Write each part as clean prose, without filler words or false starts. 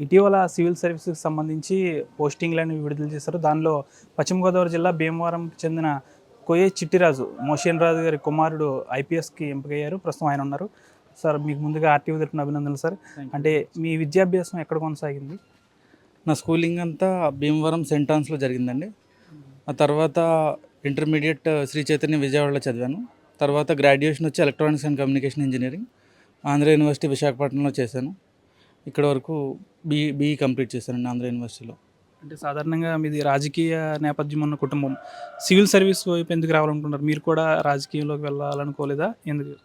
ఇటీవల సివిల్ సర్వీసెస్కి సంబంధించి పోస్టింగ్లను విడుదల చేశారు. దానిలో పశ్చిమ గోదావరి జిల్లా భీమవరంకి చెందిన కొయ్యే చిట్టిరాజు మోషన్ రాజు గారి కుమారుడు ఐపీఎస్కి ఎంపికయ్యారు. ప్రస్తుతం ఆయన ఉన్నారు. సార్, మీకు ముందుగా ఆర్టీవీ తరపున అభినందనలు సార్. అంటే మీ విద్యాభ్యాసం ఎక్కడ కొనసాగింది? నా స్కూలింగ్ అంతా భీమవరం సెంట్ ఆన్స్లో జరిగిందండి. ఆ తర్వాత ఇంటర్మీడియట్ శ్రీ చైతన్య విజయవాడలో చదివాను. తర్వాత గ్రాడ్యుయేషన్ వచ్చి electronics and communication engineering Andhra university విశాఖపట్నంలో చేశాను. ఇక్కడ వరకు బీఈ కంప్లీట్ చేశానండి ఆంధ్ర యూనివర్సిటీలో. అంటే సాధారణంగా మీది రాజకీయ నేపథ్యం ఉన్న కుటుంబం, సివిల్ సర్వీస్ వైపు ఎందుకు రావాలనుకుంటున్నారు? మీరు కూడా రాజకీయంలోకి వెళ్ళాలనుకోలేదా? ఎందుకు?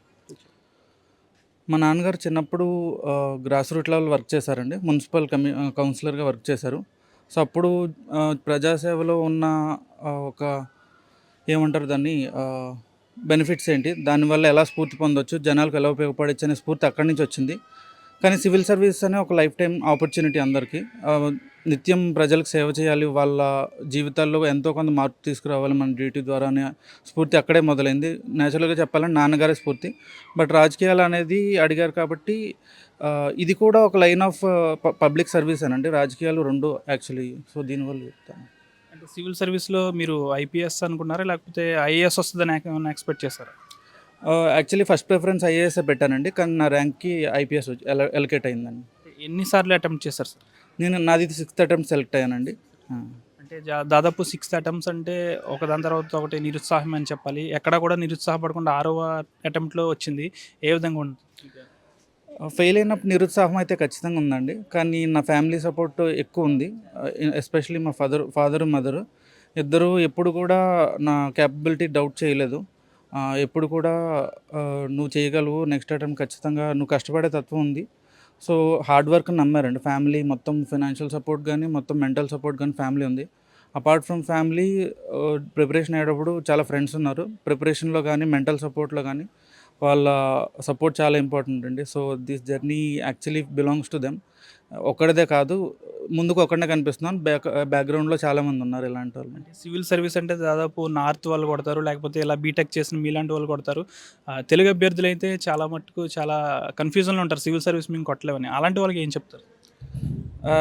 మా నాన్నగారు చిన్నప్పుడు గ్రాస్ రూట్ లెవెల్ వర్క్ చేశారండి. మున్సిపల్ కౌన్సిలర్గా వర్క్ చేశారు. సో అప్పుడు ప్రజాసేవలో ఉన్న ఒక ఏమంటారు దాన్ని బెనిఫిట్స్ ఏంటి, దానివల్ల ఎలా స్ఫూర్తి పొందొచ్చు, జనాలకు ఎలా ఉపయోగపడచ్చు అనే స్ఫూర్తి అక్కడి నుంచి వచ్చింది. కానీ సివిల్ సర్వీస్ అనే ఒక లైఫ్ టైం ఆపర్చునిటీ అందరికీ. నిత్యం ప్రజలకు సేవ చేయాలి, వాళ్ళ జీవితాల్లో ఎంతో కొంత మార్పు తీసుకురావాలి మన డ్యూటీ ద్వారా అనే స్ఫూర్తి అక్కడే మొదలైంది. నేచురల్గా చెప్పాలంటే నాన్నగారే స్ఫూర్తి. బట్ రాజకీయాలు అనేది అడిగారు కాబట్టి ఇది కూడా ఒక లైన్ ఆఫ్ పబ్లిక్ సర్వీస్ అనండి. రాజకీయాలు రెండు యాక్చువల్లీ. సో దీనివల్ల చెప్తాను. అంటే సివిల్ సర్వీస్లో మీరు ఐపీఎస్ అనుకున్నారా, లేకపోతే ఐఏఎస్ వస్తుందని ఏమైనా ఎక్స్పెక్ట్ చేశారా? యాక్చువల్లీ ఫస్ట్ ప్రిఫరెన్స్ ఐఏఎస్ పెట్టానండి, కానీ నా ర్యాంక్కి ఐపీఎస్ ఎలకేట్ అయిందండి. ఎన్నిసార్లు అటెంప్ట్ చేశారు సార్? నాది 6th అటెంప్ట్ సెలెక్ట్ అయ్యానండి. అంటే దాదాపు 6 అటెంప్ట్స్ అంటే ఒకదాని తర్వాత ఒకటి నిరుత్సాహం అని చెప్పాలి. ఎక్కడా కూడా నిరుత్సాహపడకుండా 6వ అటెంప్ట్లో వచ్చింది. ఏ విధంగా ఉంది? ఫెయిల్ అయినప్పుడు నిరుత్సాహం అయితే ఖచ్చితంగా ఉందండి. కానీ నా ఫ్యామిలీ సపోర్ట్ ఎక్కువ ఉంది. ఎస్పెషలీ మా ఫాదరు మదరు ఇద్దరు ఎప్పుడు కూడా నా క్యాపబిలిటీ డౌట్ చేయలేదు. ఎప్పుడు కూడా నువ్వు చేయగలవు, నెక్స్ట్ అటెంప్ట్ ఖచ్చితంగా నువ్వు కష్టపడే తత్వం ఉంది. సో హార్డ్ వర్క్ నమ్మారండి. ఫ్యామిలీ మొత్తం ఫైనాన్షియల్ సపోర్ట్ కానీ, మొత్తం మెంటల్ సపోర్ట్ కానీ ఫ్యామిలీ ఉంది. అపార్ట్ ఫ్రమ్ ఫ్యామిలీ ప్రిపరేషన్ అయ్యేటప్పుడు చాలా ఫ్రెండ్స్ ఉన్నారు. ప్రిపరేషన్లో కానీ, మెంటల్ సపోర్ట్లో కానీ వాళ్ళ సపోర్ట్ చాలా ఇంపార్టెంట్ అండి. So this journey actually belongs to them. ఒక్కడిదే కాదు, ముందుకు ఒక్కడనే కనిపిస్తున్నాను, బ్యాక్గ్రౌండ్లో చాలామంది ఉన్నారు ఇలాంటి వాళ్ళు. సివిల్ సర్వీస్ అంటే దాదాపు నార్త్ వాళ్ళు కొడతారు, లేకపోతే ఇలా బీటెక్ చేసిన మీలాంటి వాళ్ళు కొడతారు. తెలుగు అభ్యర్థులు అయితే చాలా మట్టుకు చాలా కన్ఫ్యూజన్లో ఉంటారు, సివిల్ సర్వీస్ మేము కొట్టలేమని. అలాంటి వాళ్ళకి ఏం చెప్తారు?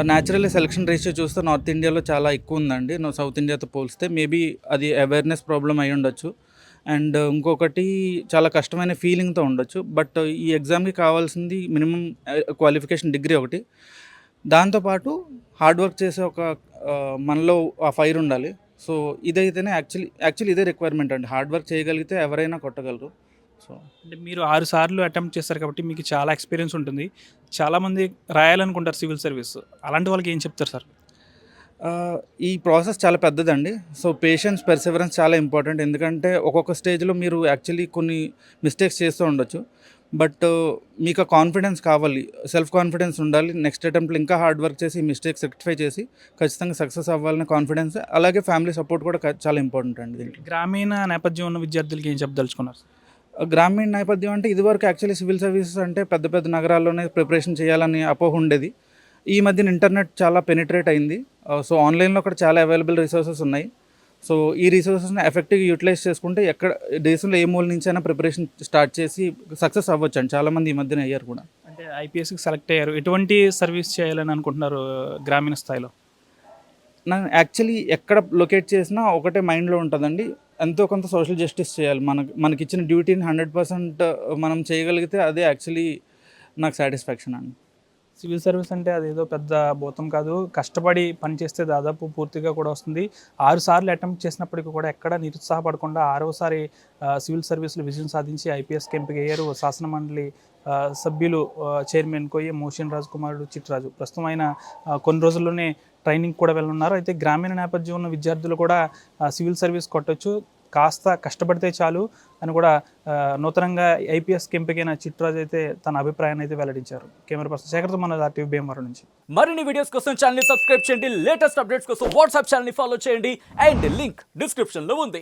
న్యాచురల్లీ సెలక్షన్ రేషియో చూస్తే నార్త్ ఇండియాలో చాలా ఎక్కువ ఉందండి. సౌత్ ఇండియాతో పోలిస్తే మేబీ అది అవేర్నెస్ ప్రాబ్లం అయి ఉండొచ్చు. అండ్ ఇంకొకటి చాలా కష్టమైన ఫీలింగ్తో ఉండొచ్చు. బట్ ఈ ఎగ్జామ్కి కావాల్సింది మినిమం క్వాలిఫికేషన్ డిగ్రీ ఒకటి, దాంతోపాటు హార్డ్ వర్క్ చేసే ఒక మనలో ఆ ఫైర్ ఉండాలి. సో ఇదైతేనే యాక్చువల్లీ ఇదే రిక్వైర్మెంట్ అండి. హార్డ్ వర్క్ చేయగలిగితే ఎవరైనా కొట్టగలరు. సో అంటే మీరు 6 సార్లు అటెంప్ట్ చేస్తారు కాబట్టి మీకు చాలా ఎక్స్పీరియన్స్ ఉంటుంది. చాలామంది రాయాలనుకుంటారు సివిల్ సర్వీస్, అలాంటి వాళ్ళకి ఏం చెప్తారు సార్? ఈ ప్రాసెస్ చాలా పెద్దదండి. సో పేషెన్స్, పెర్సివరెన్స్ చాలా ఇంపార్టెంట్. ఎందుకంటే ఒక్కొక్క స్టేజ్లో మీరు యాక్చువల్లీ కొన్ని మిస్టేక్స్ చేస్తూ ఉండొచ్చు. బట్ మీకు ఆ కాన్ఫిడెన్స్ కావాలి, సెల్ఫ్ కాన్ఫిడెన్స్ ఉండాలి. నెక్స్ట్ అటెంప్ట్లో ఇంకా హార్డ్ వర్క్ చేసి ఈ మిస్టేక్స్ రెక్టిఫై చేసి ఖచ్చితంగా సక్సెస్ అవ్వాలనే కాన్ఫిడెన్స్, అలాగే ఫ్యామిలీ సపోర్ట్ కూడా చాలా ఇంపార్టెంట్ అండి దీంట్లో. గ్రామీణ నేపథ్యం ఉన్న విద్యార్థులకి ఏం చెప్పదలుచుకున్నారు? గ్రామీణ నేపథ్యం అంటే ఇదివరకు యాక్చువల్లీ సివిల్ సర్వీసెస్ అంటే పెద్ద పెద్ద నగరాల్లోనే ప్రిపరేషన్ చేయాలని అపోహ ఉండేది. ఈ మధ్యన ఇంటర్నెట్ చాలా పెనిట్రేట్ అయింది. సో ఆన్లైన్లో కూడా చాలా అవైలబుల్ రిసోర్సెస్ ఉన్నాయి. సో ఈ రిసోర్సెస్ని ఎఫెక్టివ్గా యూటిలైజ్ చేసుకుంటే ఎక్కడ దేశంలో ఏ మూల నుంచి అయినా ప్రిపరేషన్ స్టార్ట్ చేసి సక్సెస్ అవ్వచ్చు అండి. చాలామంది ఈ మధ్యన అయ్యారు కూడా. అంటే ఐపీఎస్కి సెలెక్ట్ అయ్యారు, ఎటువంటి సర్వీస్ చేయాలని అనుకుంటున్నారు గ్రామీణ స్థాయిలో? నాకు యాక్చువల్లీ ఎక్కడ లొకేట్ చేసినా ఒకటే మైండ్లో ఉంటుందండి, ఎంతో కొంత సోషల్ జస్టిస్ చేయాలి. మనకిచ్చిన డ్యూటీని 100% మనం చేయగలిగితే అదే యాక్చువల్లీ నాకు సాటిస్ఫాక్షన్ అండి. సివిల్ సర్వీస్ అంటే అదేదో పెద్ద భూతం కాదు, కష్టపడి పని చేస్తే దాదాపు పూర్తిగా కూడా వస్తుంది. 6 సార్లు అటెంప్ట్ చేసినప్పటికీ కూడా ఎక్కడ నిరుత్సాహపడకుండా 6వసారి సివిల్ సర్వీస్లో విజయం సాధించి ఐపీఎస్కి ఎంపిక అయ్యారు. శాసన మండలి సభ్యులు చైర్మన్ కొయ్యే మోషన్ రాజు కుమారుడు చిట్టిరాజు. ప్రస్తుతం ఆయన కొన్ని రోజుల్లోనే ట్రైనింగ్ కూడా వెళ్ళనున్నారు. అయితే గ్రామీణ నేపథ్యం ఉన్న విద్యార్థులు కూడా సివిల్ సర్వీస్ కొట్టొచ్చు, కాస్త కష్టపడితే చాలు అని కూడా నూతనంగా ఐపీఎస్కి ఎంపికైన చిట్టిరాజు అయితే తన అభిప్రాయాన్ని అయితే వెల్లడించారు. కెమెరా పర్సన్ శేఖర్తో మన ఆర్టీవీ భీమవరం నుంచి. మరిన్ని వీడియోస్ కోసం ఛానల్ సబ్స్క్రైబ్ చేయండి, లేటెస్ట్ అప్డేట్స్ కోసం వాట్సాప్ ఛానల్ ఫాలో చేయండి, అండ్ లింక్ డిస్క్రిప్షన్లో ఉంది.